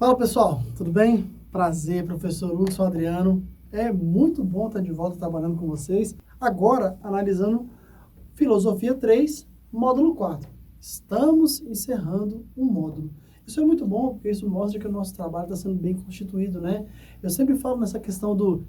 Fala pessoal, tudo bem? Prazer, professor Hudson Adriano. É muito bom estar de volta trabalhando com vocês. Agora, analisando Filosofia 3, módulo 4. Estamos encerrando um módulo. Isso é muito bom, porque isso mostra que o nosso trabalho está sendo bem constituído, né? Eu sempre falo nessa questão do,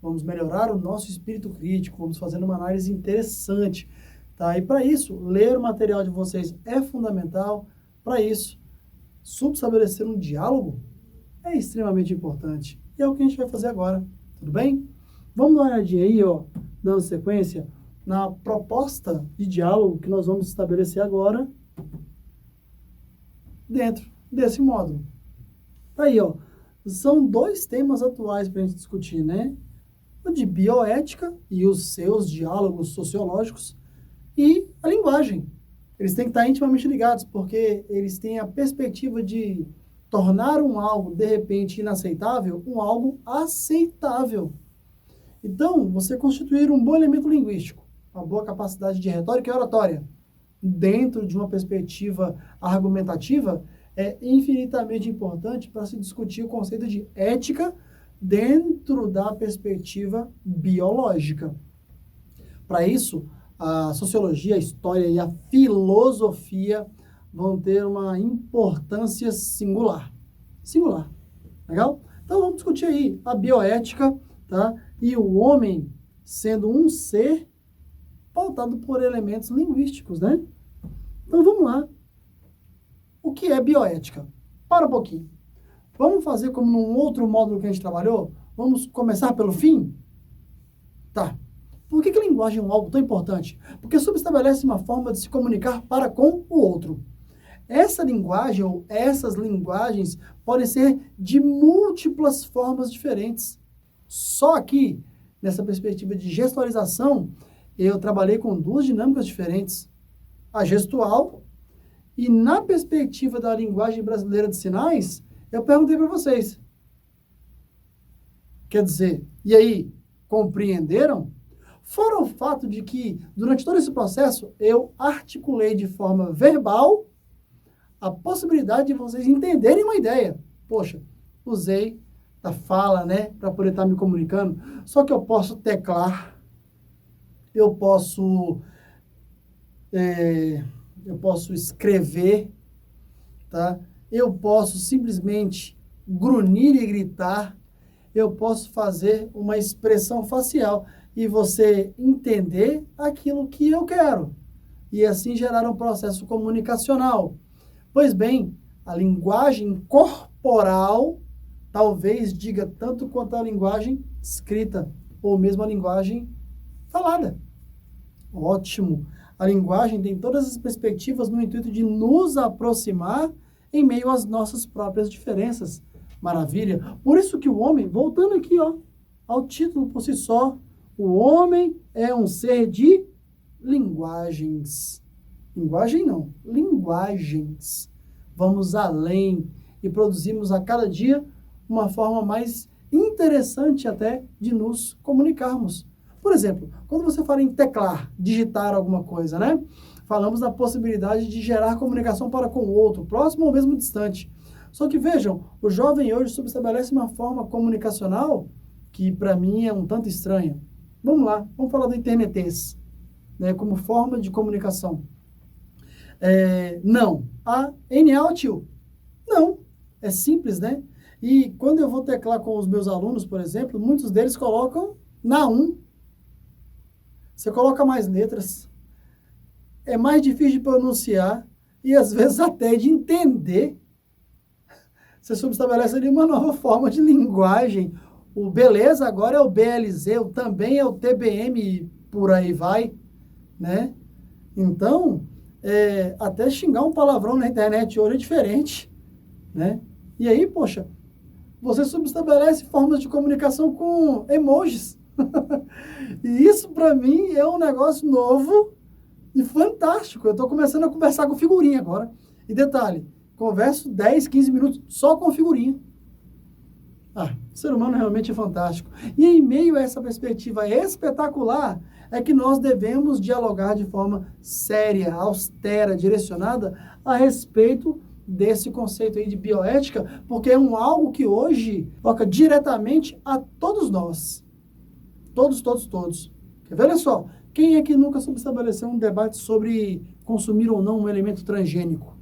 vamos melhorar o nosso espírito crítico, vamos fazer uma análise interessante, tá? E para isso, ler o material de vocês é fundamental. Para isso, subestabelecer um diálogo é extremamente importante. E é o que a gente vai fazer agora, tudo bem? Vamos dar uma olhadinha aí, ó, dando sequência na proposta de diálogo que nós vamos estabelecer agora dentro desse módulo. Tá aí, ó. São dois temas atuais para a gente discutir, né? O de bioética e os seus diálogos sociológicos e a linguagem. Eles têm que estar intimamente ligados, porque eles têm a perspectiva de tornar um algo, de repente, inaceitável, um algo aceitável. Então, você constituir um bom elemento linguístico, uma boa capacidade de retórica e oratória, dentro de uma perspectiva argumentativa, é infinitamente importante para se discutir o conceito de ética dentro da perspectiva biológica. Para isso, a sociologia, a história e a filosofia vão ter uma importância singular. Singular. Legal? Então, vamos discutir aí a bioética, tá? E o homem sendo um ser pautado por elementos linguísticos, né? Então, vamos lá. O que é bioética? Para um pouquinho. Vamos fazer como num outro módulo que a gente trabalhou? Vamos começar pelo fim? Tá. Por que a linguagem é algo tão importante? Porque subestabelece uma forma de se comunicar para com o outro. Essa linguagem ou essas linguagens podem ser de múltiplas formas diferentes. Só aqui, nessa perspectiva de gestualização, eu trabalhei com duas dinâmicas diferentes. A gestual e na perspectiva da linguagem brasileira de sinais, eu perguntei para vocês. Quer dizer, e aí, compreenderam? Fora o fato de que, durante todo esse processo, eu articulei de forma verbal a possibilidade de vocês entenderem uma ideia. Poxa, usei a fala, né, para poder estar me comunicando. Só que eu posso teclar, eu posso escrever, tá? Eu posso simplesmente grunhir e gritar, eu posso fazer uma expressão facial e você entender aquilo que eu quero. E assim gerar um processo comunicacional. Pois bem, a linguagem corporal talvez diga tanto quanto a linguagem escrita, ou mesmo a linguagem falada. Ótimo! A linguagem tem todas as perspectivas no intuito de nos aproximar em meio às nossas próprias diferenças. Maravilha! Por isso que o homem, voltando aqui, ó, ao título por si só, o homem é um ser de linguagens. Linguagem não, linguagens. Vamos além e produzimos a cada dia uma forma mais interessante até de nos comunicarmos. Por exemplo, quando você fala em teclar, digitar alguma coisa, né? Falamos da possibilidade de gerar comunicação para com o outro, próximo ou mesmo distante. Só que vejam, o jovem hoje subestabelece uma forma comunicacional que para mim é um tanto estranha. Vamos lá, vamos falar do internetês, né, como forma de comunicação. Não. A NA tio. Não. É simples, né? E quando eu vou teclar com os meus alunos, por exemplo, muitos deles colocam na 1. Você coloca mais letras. É mais difícil de pronunciar e às vezes até de entender. Você subestabelece ali uma nova forma de linguagem. O beleza agora é o BLZ, o também é o TBM e por aí vai, né? Então, até xingar um palavrão na internet hoje é diferente, né? E aí, poxa, você subestabelece formas de comunicação com emojis. E isso, para mim, é um negócio novo e fantástico. Eu estou começando a conversar com figurinha agora. E detalhe, converso 10, 15 minutos só com figurinha. O ser humano realmente é fantástico. E em meio a essa perspectiva espetacular, é que nós devemos dialogar de forma séria, austera, direcionada a respeito desse conceito aí de bioética, porque é algo que hoje toca diretamente a todos nós. Todos, todos, todos. Quer ver? Olha só, quem é que nunca soube estabelecer um debate sobre consumir ou não um elemento transgênico?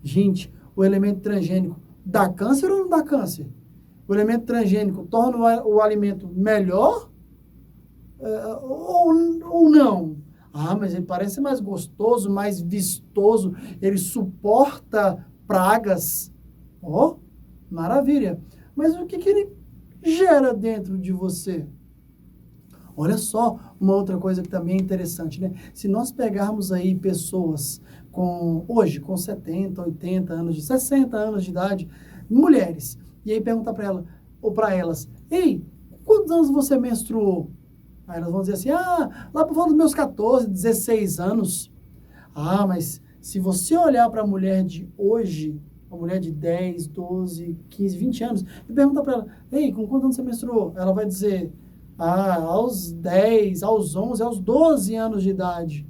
Gente, o elemento transgênico dá câncer ou não dá câncer? O elemento transgênico torna o alimento melhor ou não? Ah, mas ele parece mais gostoso, mais vistoso, ele suporta pragas. Ó, maravilha. Mas o que ele gera dentro de você? Olha só, uma outra coisa que também é interessante, né? Se nós pegarmos aí pessoas hoje, com 70, 80 anos, 60 anos de idade, mulheres, e aí perguntar para ela, ou para elas, ei, quantos anos você menstruou? Aí elas vão dizer assim, lá por volta dos meus 14, 16 anos. Ah, mas se você olhar para a mulher de hoje, uma mulher de 10, 12, 15, 20 anos, e perguntar para ela, ei, com quantos anos você menstruou? Ela vai dizer, aos 10, aos 11, aos 12 anos de idade.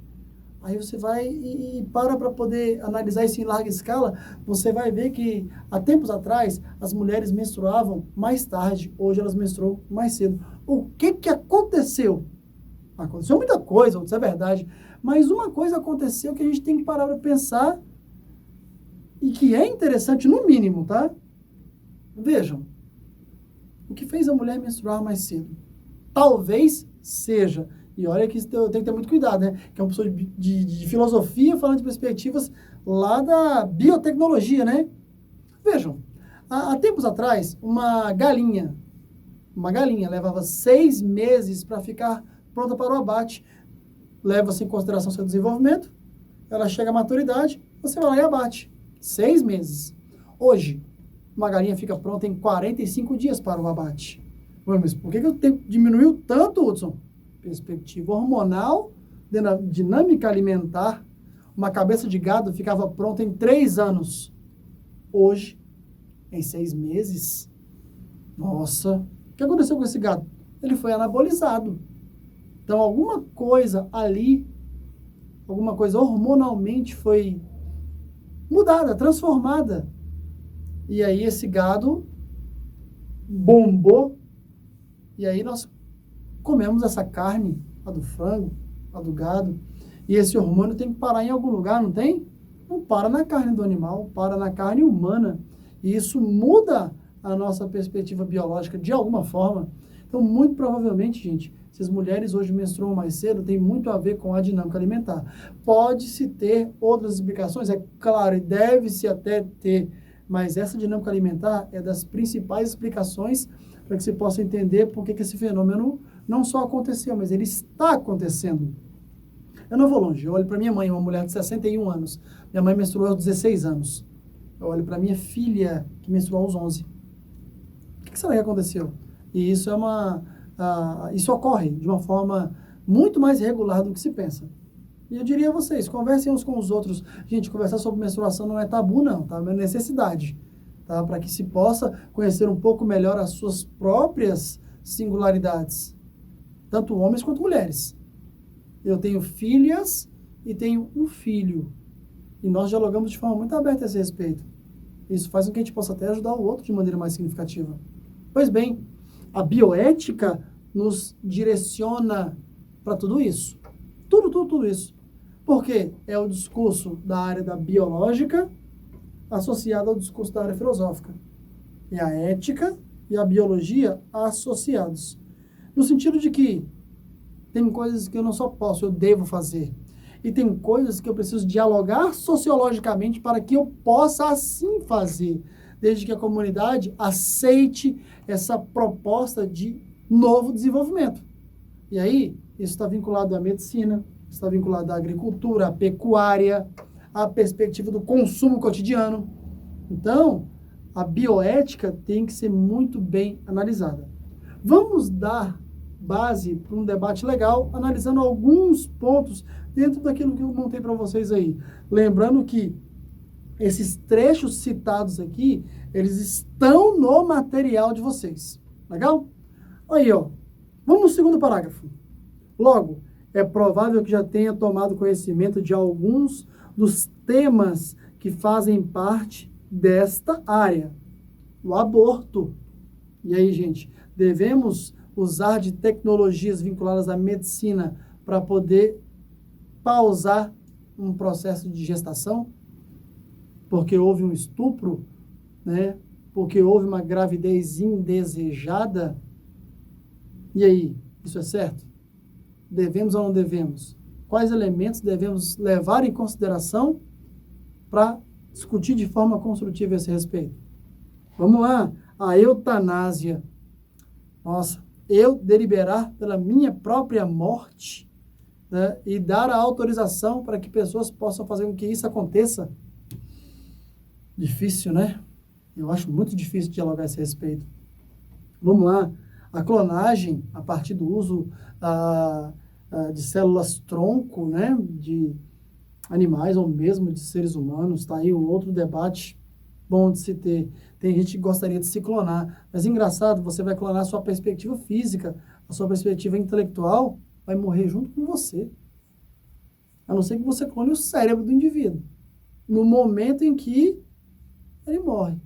Aí você vai e para poder analisar isso em larga escala, você vai ver que há tempos atrás as mulheres menstruavam mais tarde, hoje elas menstruam mais cedo. O que aconteceu? Aconteceu muita coisa, isso é verdade, mas uma coisa aconteceu que a gente tem que parar para pensar e que é interessante no mínimo, tá? Vejam, o que fez a mulher menstruar mais cedo? Talvez seja, e olha que eu tenho que ter muito cuidado, né? Que é uma pessoa de filosofia falando de perspectivas lá da biotecnologia, né? Vejam, há tempos atrás, uma galinha levava 6 meses para ficar pronta para o abate. Leva-se em consideração seu desenvolvimento, ela chega à maturidade, você vai lá e abate. 6 meses. Hoje, uma galinha fica pronta em 45 dias para o abate. Mas por que o tempo diminuiu tanto, Hudson? Perspectiva hormonal, dinâmica alimentar. Uma cabeça de gado ficava pronta em 3 anos. Hoje, em 6 meses. Nossa, o que aconteceu com esse gado? Ele foi anabolizado. Então, alguma coisa ali, alguma coisa hormonalmente foi mudada, transformada. E aí esse gado bombou. E aí nós comemos essa carne, a do frango, a do gado, e esse hormônio tem que parar em algum lugar, não tem? Não para na carne do animal, para na carne humana. E isso muda a nossa perspectiva biológica de alguma forma. Então, muito provavelmente, gente, se as mulheres hoje menstruam mais cedo, tem muito a ver com a dinâmica alimentar. Pode-se ter outras explicações, é claro, e deve-se até ter, mas essa dinâmica alimentar é das principais explicações para que se possa entender por que esse fenômeno não só aconteceu, mas ele está acontecendo. Eu não vou longe, eu olho para minha mãe, uma mulher de 61 anos. Minha mãe menstruou aos 16 anos. Eu olho para minha filha, que menstruou aos 11. O que será que aconteceu? E isso isso ocorre de uma forma muito mais regular do que se pensa. E eu diria a vocês, conversem uns com os outros. Gente, conversar sobre menstruação não é tabu, não, tá? É uma necessidade. Tá? Para que se possa conhecer um pouco melhor as suas próprias singularidades, tanto homens quanto mulheres. Eu tenho filhas e tenho um filho, e nós dialogamos de forma muito aberta a esse respeito. Isso faz com que a gente possa até ajudar o outro de maneira mais significativa. Pois bem, a bioética nos direciona para tudo isso. Tudo isso. Porque é o discurso da área da biológica associado ao discurso da área filosófica. E a ética e a biologia associados. No sentido de que tem coisas que eu não só posso, eu devo fazer. E tem coisas que eu preciso dialogar sociologicamente para que eu possa assim fazer. Desde que a comunidade aceite essa proposta de novo desenvolvimento. E aí, isso está vinculado à medicina, está vinculado à agricultura, à pecuária, à perspectiva do consumo cotidiano. Então, a bioética tem que ser muito bem analisada. Vamos dar base para um debate legal, analisando alguns pontos dentro daquilo que eu montei para vocês aí. Lembrando que esses trechos citados aqui, eles estão no material de vocês. Legal? Aí, ó. Vamos no segundo parágrafo. Logo, é provável que já tenha tomado conhecimento de alguns dos temas que fazem parte desta área, o aborto. E aí, gente, devemos usar de tecnologias vinculadas à medicina para poder pausar um processo de gestação? Porque houve um estupro, né? Porque houve uma gravidez indesejada? E aí, isso é certo? Devemos ou não devemos? Quais elementos devemos levar em consideração para discutir de forma construtiva esse respeito? Vamos lá, a eutanásia. Nossa, eu deliberar pela minha própria morte, né, e dar a autorização para que pessoas possam fazer com que isso aconteça? Difícil, né? Eu acho muito difícil dialogar a esse respeito. Vamos lá, a clonagem, a partir do uso de células-tronco, né, de animais ou mesmo de seres humanos, está aí um outro debate bom de se ter. Tem gente que gostaria de se clonar, mas engraçado, você vai clonar a sua perspectiva física, a sua perspectiva intelectual vai morrer junto com você. A não ser que você clone o cérebro do indivíduo, no momento em que ele morre.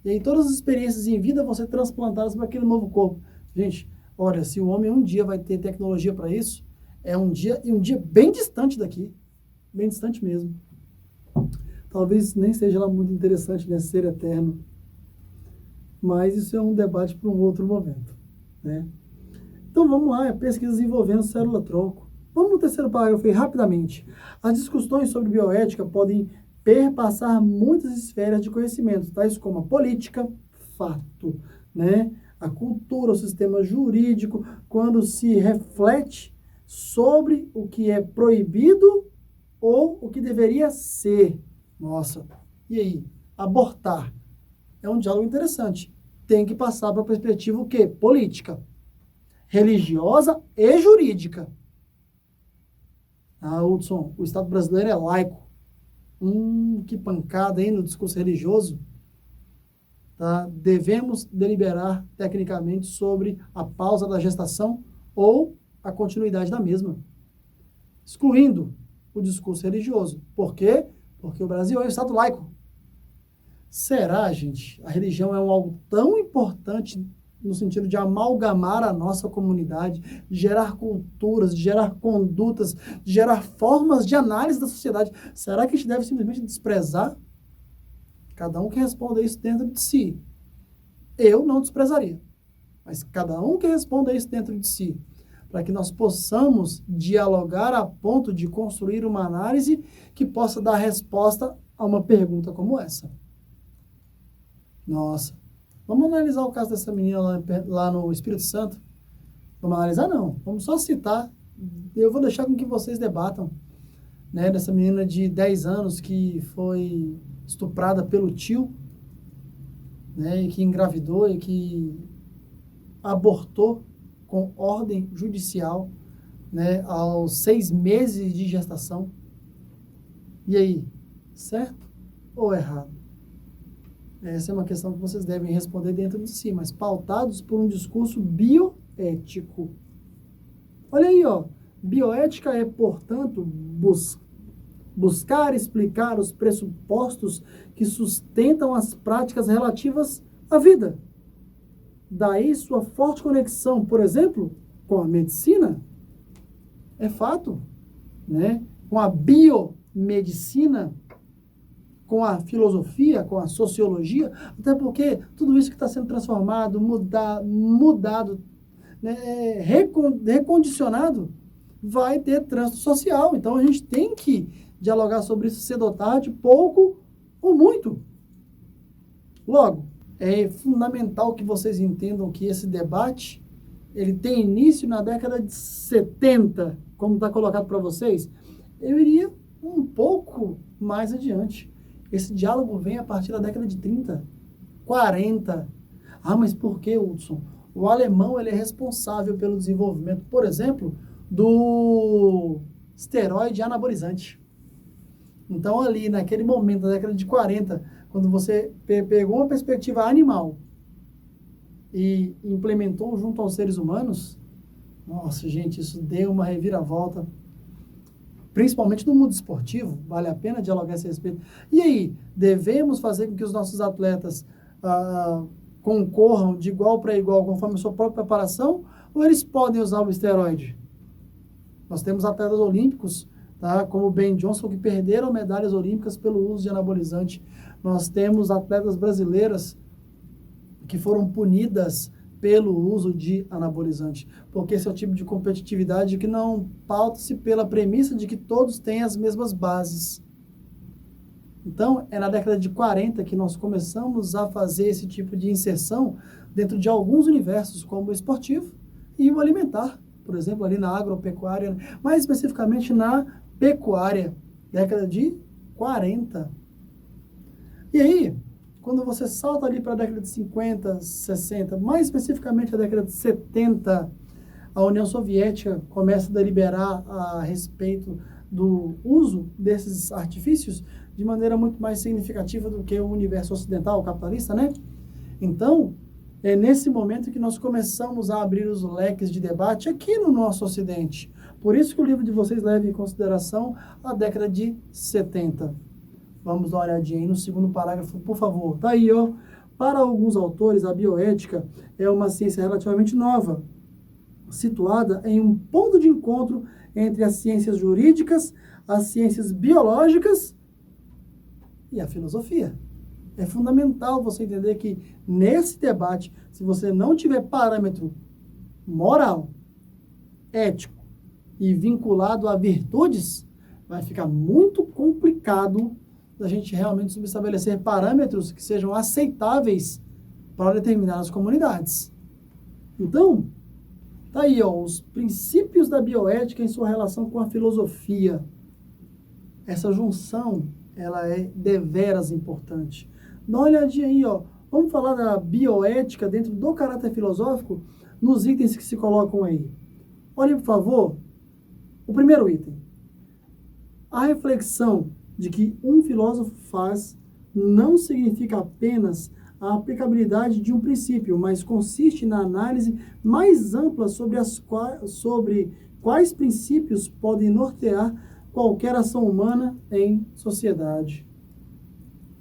E aí todas as experiências em vida vão ser transplantadas para aquele novo corpo. Gente, olha, se o homem um dia vai ter tecnologia para isso, é um dia bem distante daqui, bem distante mesmo. Talvez nem seja lá muito interessante, né, ser eterno. Mas isso é um debate para um outro momento, né? Então vamos lá, pesquisas envolvendo célula-tronco. Vamos no terceiro parágrafo aí, rapidamente. As discussões sobre bioética podem perpassar muitas esferas de conhecimento, tais como a política, fato, né? A cultura, o sistema jurídico, quando se reflete sobre o que é proibido ou o que deveria ser. Nossa, e aí? Abortar é um diálogo interessante. Tem que passar para a perspectiva o quê? Política, religiosa e jurídica. Ah, Hudson, o Estado brasileiro é laico. Que pancada aí no discurso religioso. Tá? Devemos deliberar tecnicamente sobre a pausa da gestação ou a continuidade da mesma, excluindo o discurso religioso. Por quê? Porque o Brasil é um Estado laico. Será, gente, a religião é algo tão importante no sentido de amalgamar a nossa comunidade, de gerar culturas, de gerar condutas, de gerar formas de análise da sociedade? Será que a gente deve simplesmente desprezar? Cada um que responda isso dentro de si. Eu não desprezaria, mas cada um que responda isso dentro de si, para que nós possamos dialogar a ponto de construir uma análise que possa dar resposta a uma pergunta como essa. Nossa, vamos analisar o caso dessa menina lá no Espírito Santo? Vamos analisar? Não, vamos só citar. Eu vou deixar com que vocês debatam, né, dessa menina de 10 anos que foi estuprada pelo tio, né, e que engravidou e que abortou com ordem judicial, né, aos 6 meses de gestação. E aí, certo ou errado? Essa é uma questão que vocês devem responder dentro de si, mas pautados por um discurso bioético. Olha aí, ó. Bioética é, portanto, buscar explicar os pressupostos que sustentam as práticas relativas à vida. Daí sua forte conexão, por exemplo, com a medicina, é fato, né? Com a biomedicina, com a filosofia, com a sociologia, até porque tudo isso que está sendo transformado, mudado, né, recondicionado, vai ter trânsito social. Então, a gente tem que dialogar sobre isso cedo ou tarde, pouco ou muito. Logo, é fundamental que vocês entendam que esse debate, ele tem início na década de 70, como está colocado para vocês. Eu iria um pouco mais adiante. Esse diálogo vem a partir da década de 30, 40. Ah, mas por que, Hudson? O alemão, ele é responsável pelo desenvolvimento, por exemplo, do esteroide anabolizante. Então, ali, naquele momento, da década de 40, quando você pegou uma perspectiva animal e implementou junto aos seres humanos, nossa, gente, isso deu uma reviravolta. principalmente no mundo esportivo, vale a pena dialogar a esse respeito. E aí, devemos fazer com que os nossos atletas concorram de igual para igual conforme a sua própria preparação, ou eles podem usar o esteroide? Nós temos atletas olímpicos, tá, como o Ben Johnson, que perderam medalhas olímpicas pelo uso de anabolizante. Nós temos atletas brasileiras que foram punidas pelo uso de anabolizante, porque esse é o tipo de competitividade que não pauta-se pela premissa de que todos têm as mesmas bases. Então, é na década de 40 que nós começamos a fazer esse tipo de inserção dentro de alguns universos, como o esportivo e o alimentar, por exemplo, ali na agropecuária, mais especificamente na pecuária, década de 40. E aí, quando você salta ali para a década de 50, 60, mais especificamente a década de 70, a União Soviética começa a deliberar a respeito do uso desses artifícios de maneira muito mais significativa do que o universo ocidental, capitalista, né? Então, é nesse momento que nós começamos a abrir os leques de debate aqui no nosso Ocidente. Por isso que o livro de vocês leva em consideração a década de 70. Vamos dar uma olhadinha aí no segundo parágrafo, por favor. Tá aí, ó. Para alguns autores, a bioética é uma ciência relativamente nova, situada em um ponto de encontro entre as ciências jurídicas, as ciências biológicas e a filosofia. É fundamental você entender que nesse debate, se você não tiver parâmetro moral, ético e vinculado a virtudes, vai ficar muito complicado da gente realmente estabelecer parâmetros que sejam aceitáveis para determinadas comunidades. Então, tá aí, ó, os princípios da bioética em sua relação com a filosofia. Essa junção, ela é deveras importante. Dá uma olhadinha aí, ó. Vamos falar da bioética dentro do caráter filosófico nos itens que se colocam aí. Olhem, por favor, o primeiro item. A reflexão de que um filósofo faz não significa apenas a aplicabilidade de um princípio, mas consiste na análise mais ampla sobre quais princípios podem nortear qualquer ação humana em sociedade.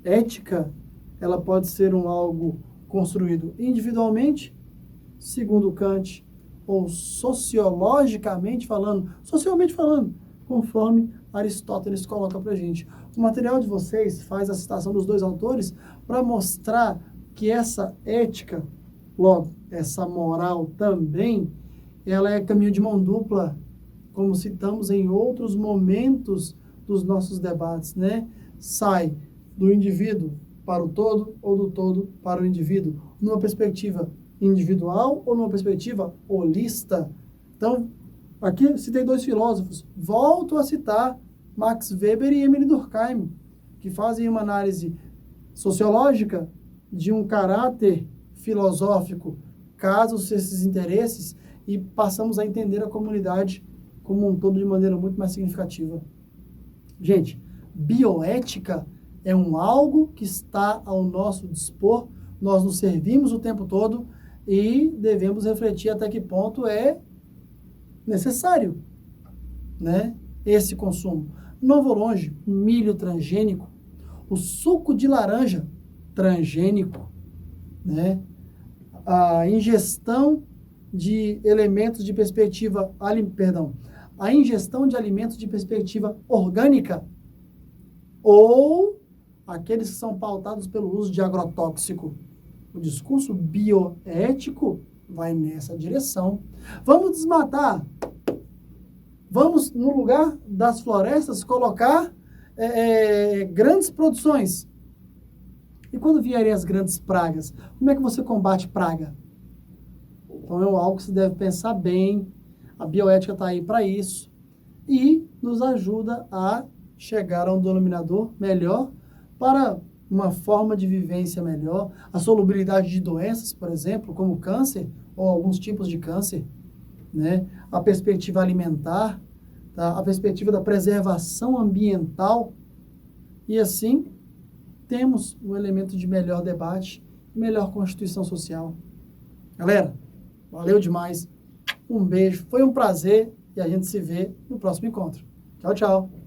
Ética, ela pode ser algo construído individualmente, segundo Kant, ou sociologicamente falando, conforme Aristóteles coloca para a gente. O material de vocês faz a citação dos dois autores para mostrar que essa ética, logo, essa moral também, ela é caminho de mão dupla, como citamos em outros momentos dos nossos debates, né? Sai do indivíduo para o todo ou do todo para o indivíduo, numa perspectiva individual ou numa perspectiva holista. Então, aqui citei dois filósofos, volto a citar Max Weber e Emile Durkheim, que fazem uma análise sociológica de um caráter filosófico, casos esses interesses, e passamos a entender a comunidade como um todo de maneira muito mais significativa. Gente, bioética é algo que está ao nosso dispor, nós nos servimos o tempo todo e devemos refletir até que ponto é necessário, né, esse consumo. Não vou longe, milho transgênico, o suco de laranja transgênico, né, a ingestão de elementos de perspectiva, a ingestão de alimentos de perspectiva orgânica ou aqueles que são pautados pelo uso de agrotóxico. O discurso bioético vai nessa direção. Vamos desmatar. Vamos, no lugar das florestas, colocar grandes produções. E quando vierem as grandes pragas, como é que você combate praga? Então, é algo que você deve pensar bem. A bioética está aí para isso. E nos ajuda a chegar a um denominador melhor para uma forma de vivência melhor, a solubilidade de doenças, por exemplo, como câncer, ou alguns tipos de câncer, né? A perspectiva alimentar, tá? A perspectiva da preservação ambiental, e assim temos um elemento de melhor debate, melhor constituição social. Galera, valeu demais, um beijo, foi um prazer, e a gente se vê no próximo encontro. Tchau, tchau.